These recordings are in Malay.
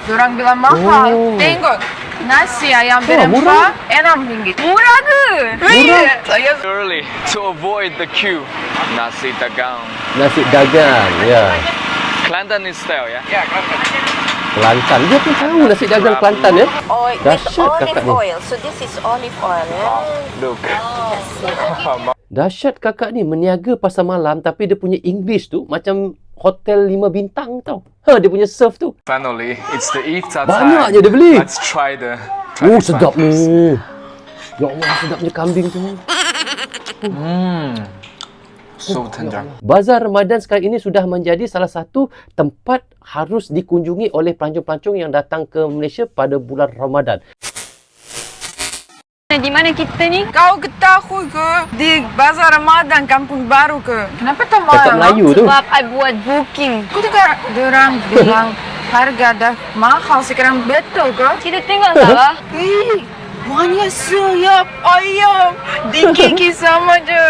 Orang bilang mahal. Tengok. Nasi ayam berempah RM6. Murah ke? Murah. Saya Early to avoid the queue. Nasi dagang. Nasi dagang, ya. Kelantan style ya. Kelantan. Dia pun tahu nasi dagang Kelantan ya. Oil, with Dahsyat kakak olive ni. oil. So this is olive oil. Look. Dahsyat kakak ni meniaga pasar malam tapi dia punya English tu macam hotel 5 bintang tau. Dia punya serve tu. Finally, it's the iftar Banyak time. je dia beli. Let's try the. Oh, sedap ni. Ya Allah, sedapnya kambing tu. So tender. Bazar Ramadan sekarang ini sudah menjadi salah satu tempat harus dikunjungi oleh pelancong-pelancong yang datang ke Malaysia pada bulan Ramadan. Di mana kita ni? kau ketahui ke? Di Bazar Ramadan Kampung Baru ke? Kenapa tak Cakap mahal? Melayu tu. Sebab I buat booking. Aku dengar orang bilang harga dah mahal sekarang, betul ke? Kita tengok lah. Banyak sayap ayam. Di KK sama je.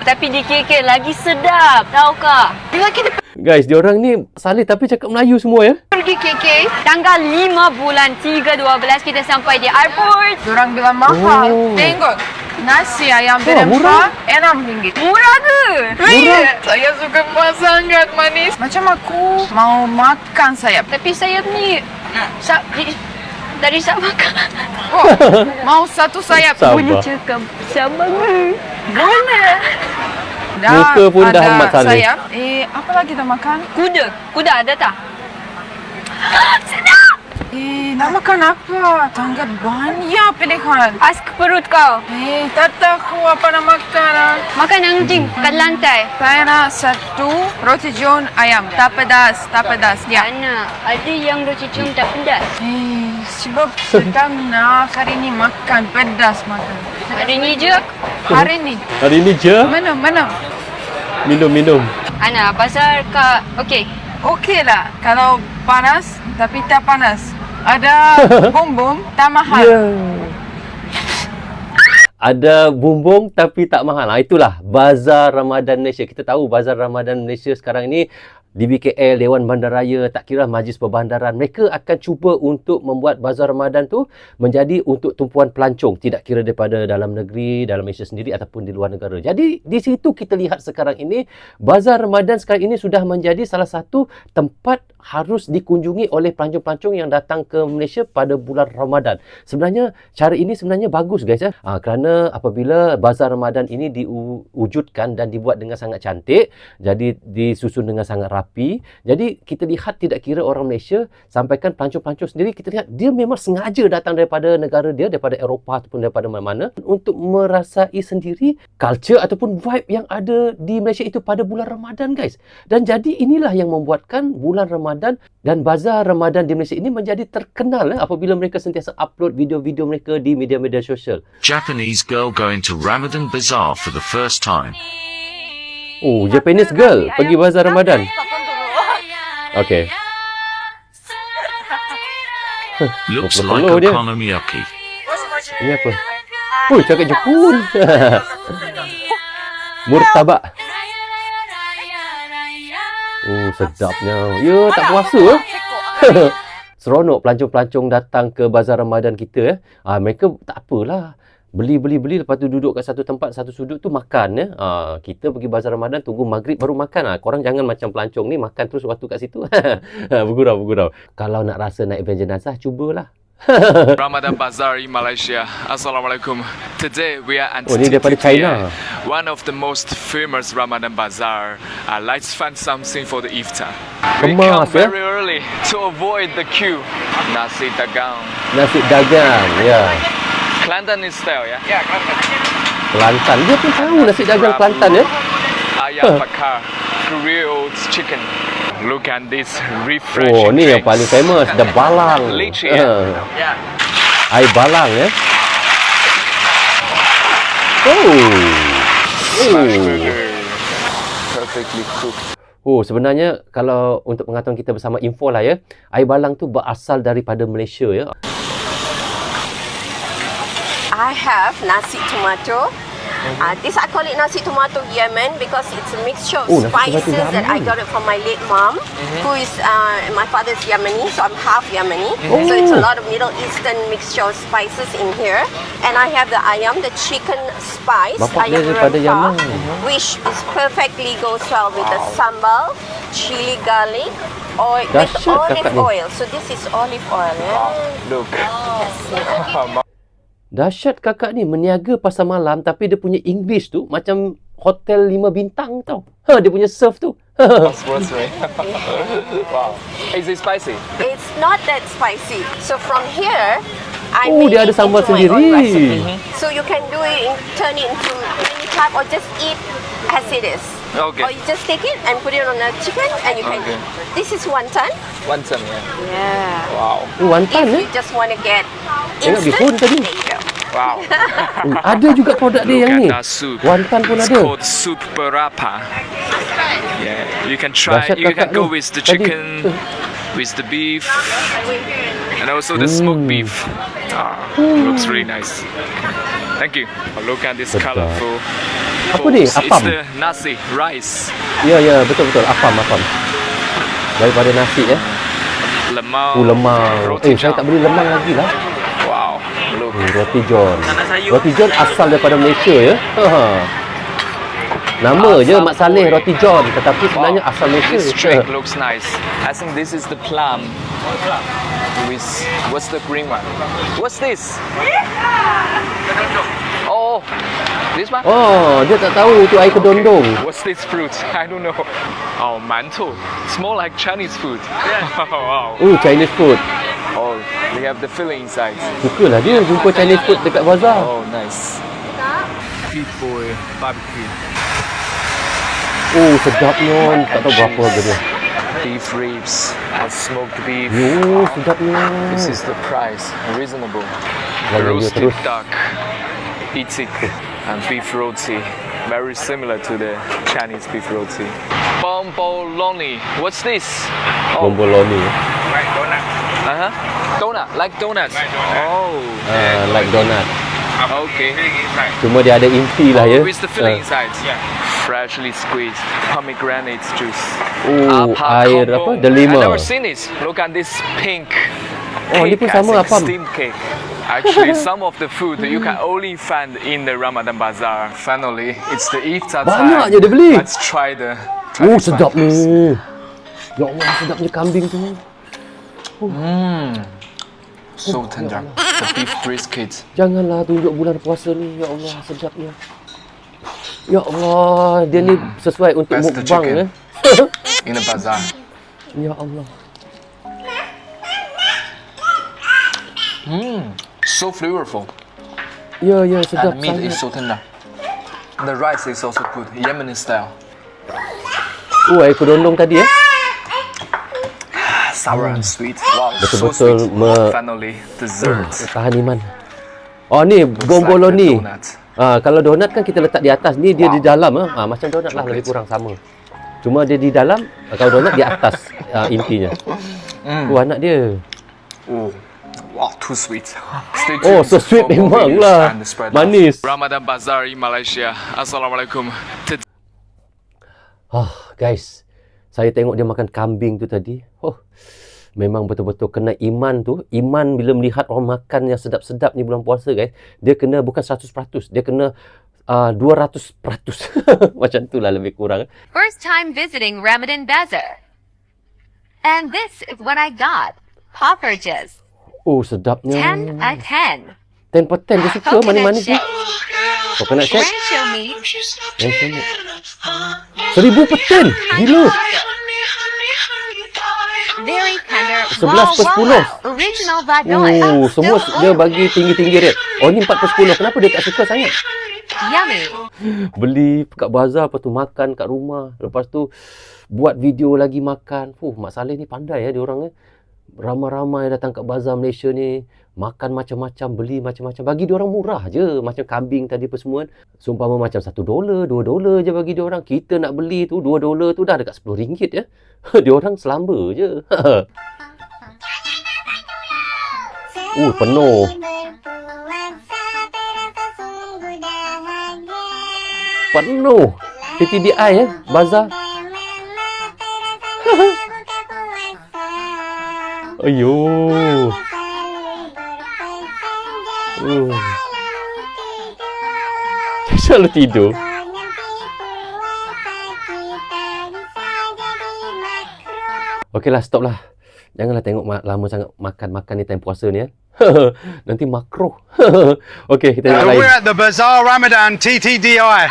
Tapi di KK lagi sedap. Tahu kak? Bila kita Guys, diorang ni salih tapi cakap Melayu semua ya. pergi KK, Tanggal 5 bulan 3 12 kita sampai di airport. orang bilang mahal. Oh. Tengok. Nasi ayam murah. berempah RM6. Murah ke? Murah. Saya suka sangat manis. Macam aku mau makan sayap. Tapi sayap ni dari Sabah kak. Oh, mau satu sayap. Sabar. Boleh cakap Sabah ke? Boleh. Muka pun dah amat ada saleh. sayap. Apa lagi kita makan? Kuda ada tak? Nak makan apa? Sangat banyak pilihan. As ke perut kau. Tak tahu apa nak makan. Makan anjing kat lantai. Saya nak satu roti john ayam. Tak pedas, tak pedas. Ya. Ana, ada yang roti john tak pedas. Sebab sedang nak hari ni makan pedas makan. Hari ni je. Hari ni. Hari ni je Mana? minum. Ana, bazar kak. Okey. Okey lah. Kalau panas tapi tak panas. Ada bom-bom tak mahal. Ya. Ada bumbung tapi tak mahal. Itulah Bazar Ramadan Malaysia. Kita tahu Bazar Ramadan Malaysia sekarang ini di BKL, Dewan Bandaraya, tak kira Majlis Perbandaran, mereka akan cuba untuk membuat Bazar Ramadan tu menjadi untuk tumpuan pelancong, tidak kira daripada dalam negeri, dalam Malaysia sendiri ataupun di luar negara. Jadi di situ kita lihat sekarang ini Bazar Ramadan sekarang ini sudah menjadi salah satu tempat harus dikunjungi oleh pelancong-pelancong yang datang ke Malaysia pada bulan Ramadan. Sebenarnya cara ini sebenarnya bagus guys ya. Kerana apabila Bazar Ramadan ini diwujudkan dan dibuat dengan sangat cantik, jadi disusun dengan sangat rapi. Jadi kita lihat tidak kira orang Malaysia, sampaikan pelancong-pelancong sendiri, kita lihat dia memang sengaja datang daripada negara dia, daripada Eropah ataupun daripada mana-mana untuk merasai sendiri culture ataupun vibe yang ada di Malaysia itu pada bulan Ramadan guys. Dan jadi inilah yang membuatkan bulan Ramadan dan Bazar Ramadan di Malaysia ini menjadi terkenal apabila mereka sentiasa upload video-video mereka di media-media sosial. Japanese girl going to Ramadan Bazaar for the first time. Oh, Japanese girl pergi Bazar Ramadan. Okay. Looks Berpeluh like dia. okonomiyaki. Ini apa? Oh, cakap Jepun. Murtabak. Oh, sedapnya. Ya, tak puasa ya. Seronok pelancong-pelancong datang ke Bazar Ramadan kita ya. Mereka tak apalah. Beli, lepas tu duduk kat satu tempat, satu sudut tu makan ya. Kita pergi Bazar Ramadan, tunggu maghrib baru makan. Korang jangan macam pelancong ni, makan terus waktu kat situ. Bergurau. Kalau nak rasa naik van jenazah, cubalah. Ramadan Bazaar in Malaysia. Assalamualaikum. Today we are at ni daripada China. one of the most famous Ramadan Bazaar. Let's find something for the iftar. We Kemas, come very early to avoid the queue. Nasi dagang. Nasi dagang, ya. Kelantan style ya. Kelantan. Dia pun tahu nasi dagang Kelantan ya. Ayam bakar, grilled chicken. Look at this refreshing. Oh, ni yang drinks. paling famous, the balang. Lychee ya. Air balang ya. Smash burger. Perfectly cooked. Sebenarnya kalau untuk pengetahuan kita bersama info lah ya, air balang tu berasal daripada Malaysia ya. I have nasi tomato, This I call it nasi tomato Yemen because it's a mixture of Oh, nasi tomato spices that I Yemen. got it from my late mom, who is my father's Yemeni, so I'm half Yemeni. So it's a lot of Middle Eastern mixture of spices in here. And I have the ayam, the chicken spice, Bapak dia ayam daripada rempah, Yemen. which is perfectly goes well with the sambal, chili garlic, oil, with Dahsyat olive kakak ni. oil. So this is olive oil. Yeah? Look. Dahsyat kakak ni meniaga pasar malam tapi dia punya English tu macam hotel 5 bintang tau. Dia punya serve tu. What's right? Wow. Is it spicy? It's not that spicy. So from here, I Oh, made dia ada it sambal into my own sendiri. recipe. So you can do it, turn it into any type, or just eat as it is. Okay. Or you just take it and put it on a chicken, and you can Okay. eat. This is wonton. Wonton, yeah. Yeah. Wow. Wantan If eh. you just want to get Tengok instant, bihun tadi. there you go. Wow. Ada juga produk dia Look yang at ni. that soup. Wantan pun It's ada. called soup berapa. Yeah, you can try. Dahsyat You can kakak go ni. with the Tadi. chicken, with the beef, and also the smoked beef. Looks really nice. Thank you. Look at this Sedap. colorful. Apa ni? bowls. It's Apam? the nasi rice. Ya, ya, betul-betul. Apam. Daripada nasi ya. Lemang. Lemang. Roti Saya jam. tak beli lemang lagi lah. Wow. Look. Roti John. Roti John asal daripada Malaysia ya. Nama je Mak Saleh Roti John, tetapi sebenarnya asal Malaysia. This drink looks nice. I think this is the plum. With what's the green one? What's this? Oh, this one. Oh, dia tak tahu itu air kedondong. What's this fruit? I don't know. Oh, mantou. It's more like Chinese food. Wow. Chinese food. Oh, we have the filling inside. Sukalah dia jumpa Chinese food dekat bazar. Oh, nice. Beef boy barbecue. Oh, sedapnya. Tak tahu berapa harga dia. Beef ribs and smoked beef. Oh, sedapnya. This is the price. Reasonable. Layan dia Roasted terus. duck, itik, and beef roti. Very similar to the Chinese beef roti. Bomboloni. What's this? Oh, Bomboloni. uh-huh. Donut, like donuts. Oh, Like donut. okay. Cuma dia ada inti lah ya. With the filling inside. Freshly squeezed pomegranate juice. Oh, air combo. apa? Delima. I've never seen this. Look at this pink. Oh, ni pun cake, sama I think, apam. steamed cake. Actually, some of the food that you can only find in the Ramadan Bazaar. Finally, it's the iftar time. Banyak je dia beli. Let's try the. Oh, sedap ni. Ya Allah, sedapnya kambing tu. So tender. The beef brisket. Janganlah tunjuk bulan puasa ni. Ya Allah, sedapnya. Ya Allah, dia ni sesuai untuk Best the mukbang chicken. ya. In the bazaar. Ya Allah. So flavorful. Ya, ya, sedap And the meat is sangat. so tender. And the rice is also good, Yemeni style. Oh, air kedondong tadi ya. Sour and sweet. Wow, so Betul-betul sweet. Finally, dessert. Tahan iman. Oh, ni Looks bomboloni. like the donut. Kalau donat kan kita letak di atas, ni dia Wow. di dalam macam donat lah, lebih kurang sama. Cuma dia di dalam, kalau donat di atas intinya. Oh, anak dia. Oh, wow, too sweet. Stay Oh, tuned so sweet for more memang videos lah. and the spread out. Manis. Ramadan Bazaar in Malaysia. Assalamualaikum. Guys, saya tengok dia makan kambing tu tadi. Memang betul-betul kena iman tu. Iman bila melihat orang makan yang sedap-sedap ni bulan puasa guys. Dia kena bukan 100%. Dia kena 200%. Macam tu lah lebih kurang. First time visiting Ramadan Bazaar. And this is what I got. Poffertjes. Oh, sedapnya. 10 out of 10. 10 per 10 dia suka Coconut manis-manis ni. shake. Coconut shake. Rancho meat. 1000 per 10. Gila. Very tender. 11 per 10. Original Badoy. Oh, semua dia bagi tinggi-tinggi rate. Oh, ni 4 per 10. Kenapa dia tak suka sangat? Yummy. Beli kat bazar, lepas tu makan kat rumah. Lepas tu buat video lagi makan. Mak Saleh ni pandai ya dia orang. Ramai-ramai datang kat bazar Malaysia ni. Makan macam-macam, beli macam-macam. Bagi dia orang murah je. Macam kambing tadi apa semua. Seumpama macam $1, $2 je bagi dia orang. Kita nak beli tu $2 tu dah dekat RM10 ya. Dia orang selamba je. Penuh. Penuh. TTDI bazar. Ayo. Selalu tidur. Okeylah, stop lah. Janganlah tengok lama sangat makan-makan ni time puasa ni. Nanti makruh. Okey, kita tengok lain. We're at the Bazaar Ramadan TTDI.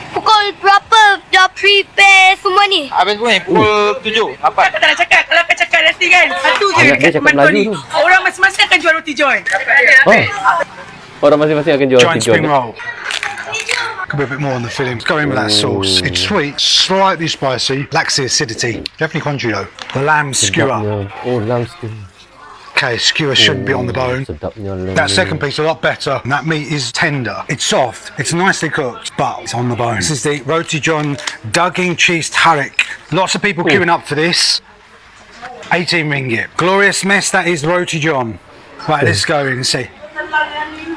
Pukul berapa dah prepare semua ni? Habis pun pukul 7. Apa? Kau tak nak cakap. Kalau kau cakap satu je Anak dia cakap Melayu tu. Orang masing-masing akan jual roti john. Oh. Orang masing-masing akan jual Giant roti john. spring roll. Could be a bit more on the filling. Go in with that sauce. It's sweet, slightly spicy, lacks the acidity. Definitely congee though. The lamb skewer. Sedapnya. Oh, lamb skewer. Okay, skewer shouldn't be on the bone. Sedapnya lamb. That second piece a lot better. And that meat is tender. It's soft. It's nicely cooked, but it's on the bone. This is the Roti John Daging Cheese Tarik. Lots of people queuing up for this. 18 ringgit. Glorious mess, that is Roti John. Right, let's go in and see.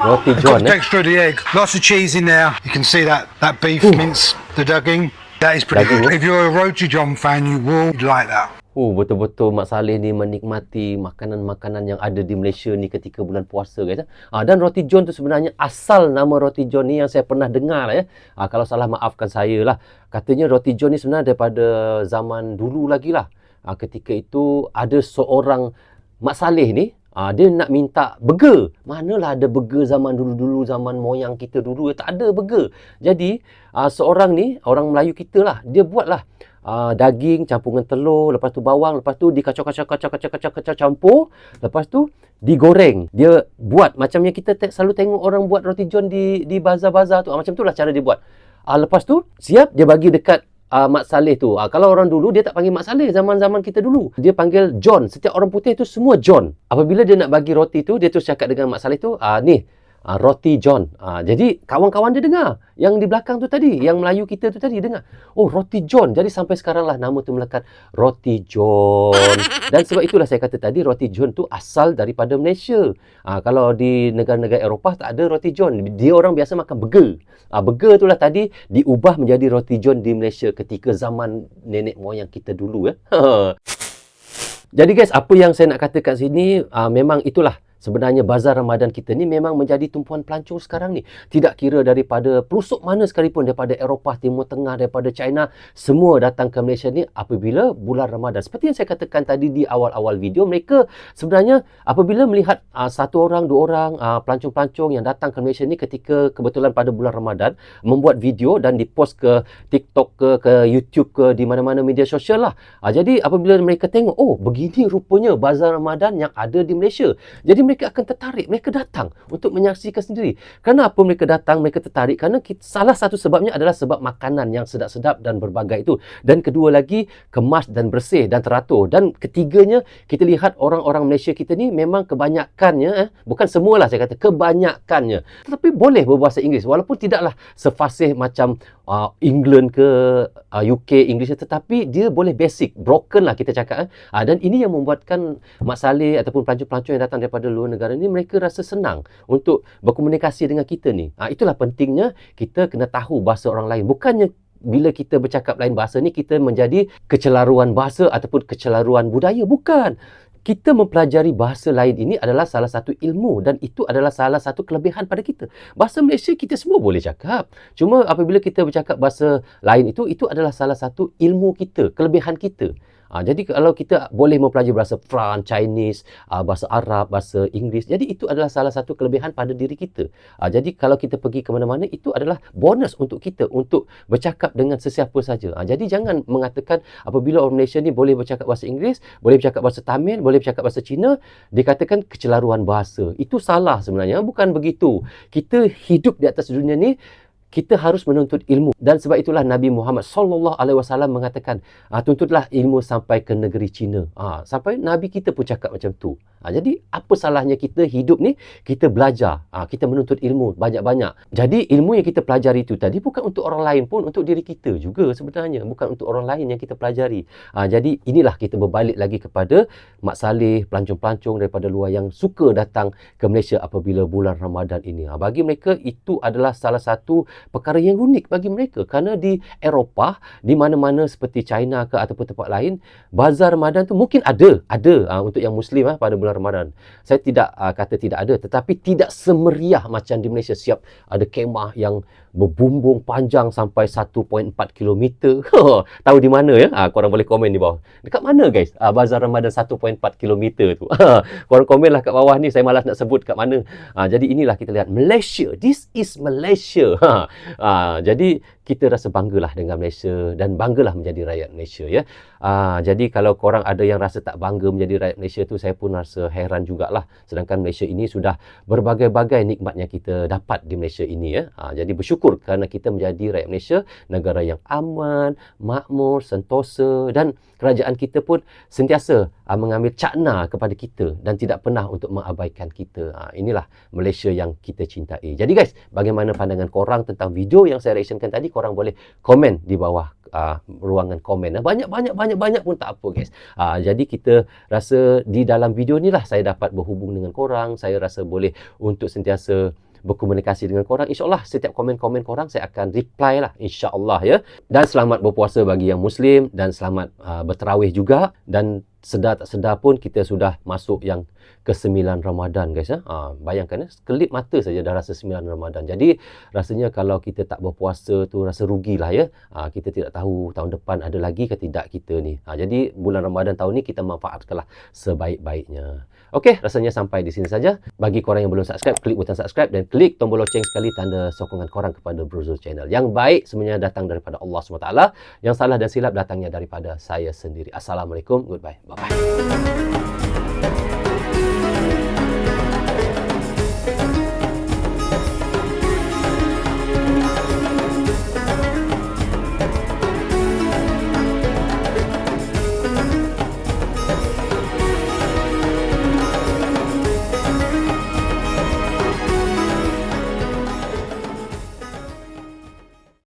Roti I've john got texture of the egg. Lots of cheese in there. You can see that beef mince, the daging. That is pretty Daging, good. If you're a Roti John fan, you will like that. Betul-betul Mak Saleh ni menikmati makanan-makanan yang ada di Malaysia ni ketika bulan puasa, guys. Dan roti john tu sebenarnya asal nama roti john ni yang saya pernah dengar lah, ya. Kalau salah maafkan saya lah. Katanya roti john ni sebenarnya daripada zaman dulu lagi lah. Ketika itu ada seorang Mak Saleh ni, dia nak minta burger. Manalah ada burger zaman dulu-dulu, zaman moyang kita dulu. Tak ada burger. Jadi, seorang ni, orang Melayu kita lah, dia buatlah daging campur dengan telur, lepas tu bawang, lepas tu dikacau-kacau campur, lepas tu digoreng. Dia buat macam yang kita selalu tengok orang buat roti john di bazar-bazar tu. Macam tu lah cara dia buat. Lepas tu, siap, dia bagi dekat Mak Saleh tu. Kalau orang dulu, dia tak panggil Mak Saleh zaman-zaman kita dulu. Dia panggil John. Setiap orang putih tu semua John. Apabila dia nak bagi roti tu, dia terus cakap dengan Mak Saleh tu, ni, roti John. Jadi, kawan-kawan dia dengar. Yang di belakang tu tadi, yang Melayu kita tu tadi dengar. Oh, roti John. Jadi, sampai sekarang lah nama tu melekat roti John. Dan sebab itulah saya kata tadi, roti John tu asal daripada Malaysia. Kalau di negara-negara Eropah tak ada roti John. Dia orang biasa makan burger. Burger tu lah tadi diubah menjadi roti john di Malaysia ketika zaman nenek moyang kita dulu. Jadi guys, apa yang saya nak katakan sini, memang itulah sebenarnya bazar Ramadan kita ni memang menjadi tumpuan pelancong sekarang ni. Tidak kira daripada pelosok mana sekalipun, daripada Eropah, Timur Tengah, daripada China, semua datang ke Malaysia ni apabila bulan Ramadan. Seperti yang saya katakan tadi di awal-awal video, mereka sebenarnya apabila melihat satu orang, dua orang pelancong-pelancong yang datang ke Malaysia ni ketika kebetulan pada bulan Ramadan, membuat video dan dipost ke TikTok ke YouTube ke, di mana-mana media sosial lah. Jadi apabila mereka tengok, oh begini rupanya bazar Ramadan yang ada di Malaysia. Jadi mereka akan tertarik, mereka datang untuk menyaksikan sendiri. Kenapa mereka datang, mereka tertarik? Kerana salah satu sebabnya adalah sebab makanan yang sedap-sedap dan berbagai itu. Dan kedua lagi, kemas dan bersih dan teratur. Dan ketiganya, kita lihat orang-orang Malaysia kita ni memang kebanyakannya, bukan semualah saya kata, kebanyakannya. Tetapi boleh berbahasa Inggeris. Walaupun tidaklah sefasih macam England ke UK Inggeris, tetapi dia boleh basic, broken lah kita cakap. Dan ini yang membuatkan Mak Saleh ataupun pelancong-pelancong yang datang daripada luar negara ni, mereka rasa senang untuk berkomunikasi dengan kita ni. Itulah pentingnya kita kena tahu bahasa orang lain. Bukannya bila kita bercakap lain bahasa ni, kita menjadi kecelaruan bahasa ataupun kecelaruan budaya. Bukan. Kita mempelajari bahasa lain ini adalah salah satu ilmu dan itu adalah salah satu kelebihan pada kita. Bahasa Malaysia kita semua boleh cakap. Cuma apabila kita bercakap bahasa lain itu adalah salah satu ilmu kita, kelebihan kita. Jadi kalau kita boleh mempelajari bahasa France, Chinese, bahasa Arab, bahasa Inggeris, jadi itu adalah salah satu kelebihan pada diri kita. Jadi kalau kita pergi ke mana-mana, itu adalah bonus untuk kita untuk bercakap dengan sesiapa saja. Jadi jangan mengatakan apabila orang Malaysia ni boleh bercakap bahasa Inggeris, boleh bercakap bahasa Tamil, boleh bercakap bahasa Cina, dikatakan kecelaruan bahasa. Itu salah sebenarnya, bukan begitu. Kita hidup di atas dunia ni, kita harus menuntut ilmu. Dan sebab itulah Nabi Muhammad SAW mengatakan, tuntutlah ilmu sampai ke negeri China. Sampai Nabi kita pun cakap macam tu. Jadi apa salahnya kita hidup ni, kita belajar, kita menuntut ilmu banyak-banyak. Jadi ilmu yang kita pelajari itu tadi bukan untuk orang lain pun, untuk diri kita juga sebenarnya, bukan untuk orang lain yang kita pelajari. Jadi inilah kita berbalik lagi kepada Mak Saleh, pelancong-pelancong daripada luar yang suka datang ke Malaysia apabila bulan Ramadan ini. Bagi mereka itu adalah salah satu perkara yang unik bagi mereka, kerana di Eropah, di mana-mana seperti China ke ataupun tempat lain, bazar Ramadan tu mungkin ada untuk yang Muslim pada bulan Ramadan. Saya tidak kata tidak ada, tetapi tidak semeriah macam di Malaysia. Siap ada kemah yang berbumbung panjang sampai 1.4 km. Tahu di mana ya? Korang boleh komen di bawah. Dekat mana guys? Bazar Ramadan 1.4 km tu. Korang komenlah kat bawah ni, saya malas nak sebut kat mana. Jadi inilah kita lihat Malaysia. This is Malaysia. Jadi kita rasa banggalah dengan Malaysia dan banggalah menjadi rakyat Malaysia ya. Jadi kalau korang ada yang rasa tak bangga menjadi rakyat Malaysia tu, saya pun rasa heran jugalah. Sedangkan Malaysia ini sudah berbagai-bagai nikmat yang kita dapat di Malaysia ini ya. Jadi bersyukur kerana kita menjadi rakyat Malaysia, negara yang aman, makmur, sentosa, dan kerajaan kita pun sentiasa mengambil cakna kepada kita dan tidak pernah untuk mengabaikan kita. Inilah Malaysia yang kita cintai. Jadi guys, bagaimana pandangan korang tentang video yang saya reactionkan tadi? Korang boleh komen di bawah ruangan komen. Banyak pun tak apa guys. Jadi kita rasa di dalam video ni lah saya dapat berhubung dengan korang. Saya rasa boleh untuk sentiasa berkomunikasi dengan korang. InsyaAllah setiap komen-komen korang saya akan reply lah, insyaAllah ya. Dan selamat berpuasa bagi yang Muslim, dan selamat berterawih juga. Dan sedar tak sedar pun kita sudah masuk yang ke-9 Ramadan guys ya. Bayangkan ya, kelip mata saja dah rasa 9 Ramadan. Jadi rasanya kalau kita tak berpuasa tu rasa rugilah ya. Kita tidak tahu tahun depan ada lagi ke tidak kita ni. Jadi bulan Ramadan tahun ni kita manfaatkanlah sebaik-baiknya. Okey, rasanya sampai di sini saja. Bagi korang yang belum subscribe, klik butang subscribe dan klik tombol loceng sekali tanda sokongan korang kepada Bro Zul Channel. Yang baik sebenarnya datang daripada Allah SWT. Yang salah dan silap datangnya daripada saya sendiri. Assalamualaikum, goodbye, bye-bye.